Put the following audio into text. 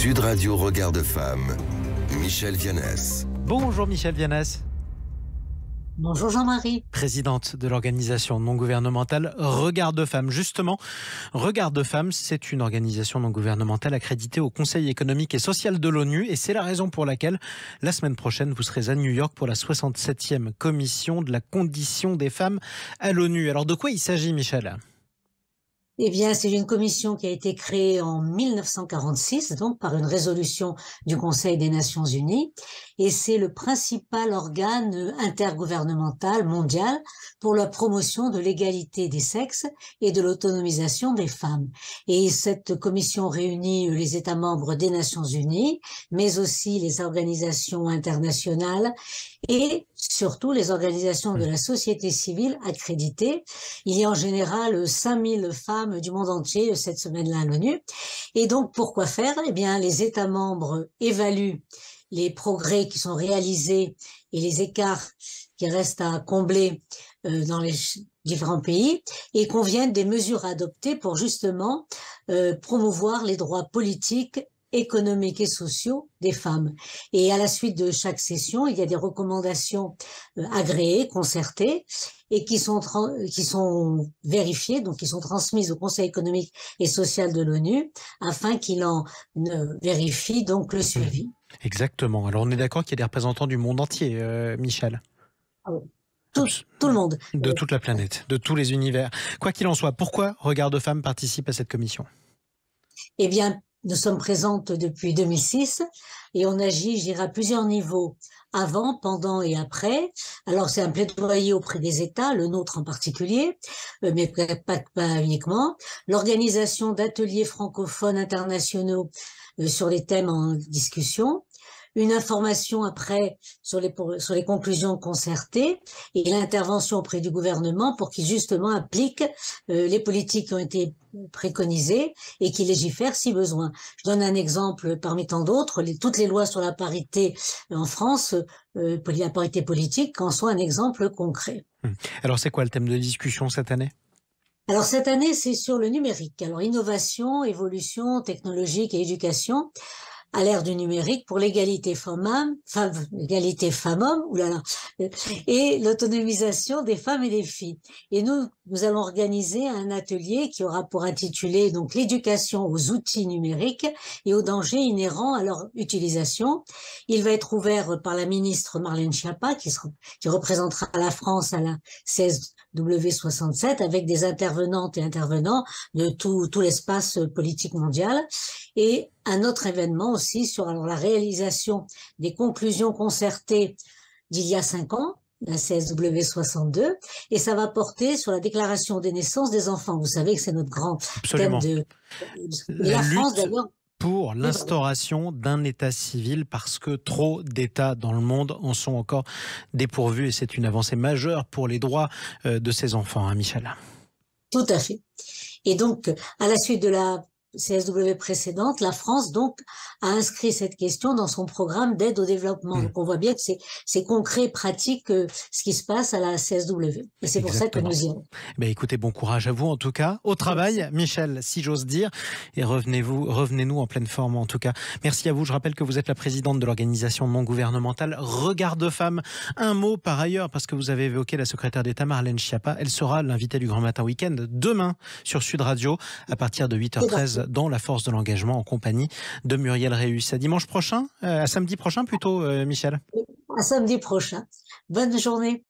Sud Radio Regard de Femme, Michèle Vianès. Bonjour Michèle Vianès. Bonjour Jean-Marie. Présidente de l'organisation non gouvernementale Regard de Femmes. Justement, Regard de Femmes, c'est une organisation non gouvernementale accréditée au Conseil économique et social de l'ONU et c'est la raison pour laquelle la semaine prochaine vous serez à New York pour la 67e commission de la condition des femmes à l'ONU. Alors de quoi il s'agit, Michèle ? Eh bien, c'est une commission qui a été créée en 1946, donc par une résolution du Conseil des Nations Unies, et c'est le principal organe intergouvernemental mondial pour la promotion de l'égalité des sexes et de l'autonomisation des femmes. Et cette commission réunit les États membres des Nations Unies, mais aussi les organisations internationales et surtout les organisations de la société civile accréditées. Il y a en général 5000 femmes du monde entier cette semaine-là à l'ONU. Et donc, pourquoi faire ? Eh bien, les États membres évaluent les progrès qui sont réalisés et les écarts qui restent à combler dans les différents pays et conviennent des mesures adoptées pour justement promouvoir les droits politiques, économiques et sociaux des femmes. Et à la suite de chaque session, il y a des recommandations agréées, concertées, et qui sont vérifiées, donc qui sont transmises au Conseil économique et social de l'ONU, afin qu'il en vérifie donc le suivi. Exactement. Alors on est d'accord qu'il y a des représentants du monde entier, Michèle. Tout le monde. De toute la planète, de tous les univers. Quoi qu'il en soit, pourquoi Regard de Femmes participe à cette commission ? Eh bien, nous sommes présentes depuis 2006 et on agit, je dirais, à plusieurs niveaux, avant, pendant et après. Alors, c'est un plaidoyer auprès des États, le nôtre en particulier, mais pas uniquement. L'organisation d'ateliers francophones internationaux sur les thèmes en discussion. Une information après sur les conclusions concertées et l'intervention auprès du gouvernement pour qu'il justement applique les politiques qui ont été préconisées et qu'il légifère si besoin. Je donne un exemple parmi tant d'autres. Toutes les lois sur la parité en France, la parité politique, en sont un exemple concret. Alors c'est quoi le thème de discussion cette année ? Alors cette année, c'est sur le numérique. Alors innovation, évolution technologique et éducation à l'ère du numérique pour l'égalité femmes-hommes, et l'autonomisation des femmes et des filles. Et nous allons organiser un atelier qui aura pour intitulé donc l'éducation aux outils numériques et aux dangers inhérents à leur utilisation. Il va être ouvert par la ministre Marlène Schiappa qui représentera la France à la CSW67 avec des intervenantes et intervenants de tout l'espace politique mondial. Et un autre événement aussi sur la réalisation des conclusions concertées d'il y a 5 ans, la CSW62, et ça va porter sur la déclaration des naissances des enfants. Vous savez que c'est notre grand thème de la France d'ailleurs. Pour l'instauration d'un État civil, parce que trop d'États dans le monde en sont encore dépourvus, et c'est une avancée majeure pour les droits de ces enfants, hein, Michèle. Tout à fait. Et donc, à la suite de la CSW précédente, la France donc a inscrit cette question dans son programme d'aide au développement. Donc on voit bien que c'est concret, pratique ce qui se passe à la CSW. Et c'est pour ça que nous y allons. Écoutez, bon courage à vous en tout cas. Au travail, Michèle, si j'ose dire. Et revenez-nous en pleine forme en tout cas. Merci à vous. Je rappelle que vous êtes la présidente de l'organisation non gouvernementale Regard de Femmes. Un mot par ailleurs, parce que vous avez évoqué la secrétaire d'État Marlène Schiappa. Elle sera l'invitée du Grand Matin Week-end demain sur Sud Radio à partir de 8h13 dans La Force de l'Engagement en compagnie de Muriel Réus. À dimanche prochain, à samedi prochain plutôt, Michèle. À samedi prochain. Bonne journée.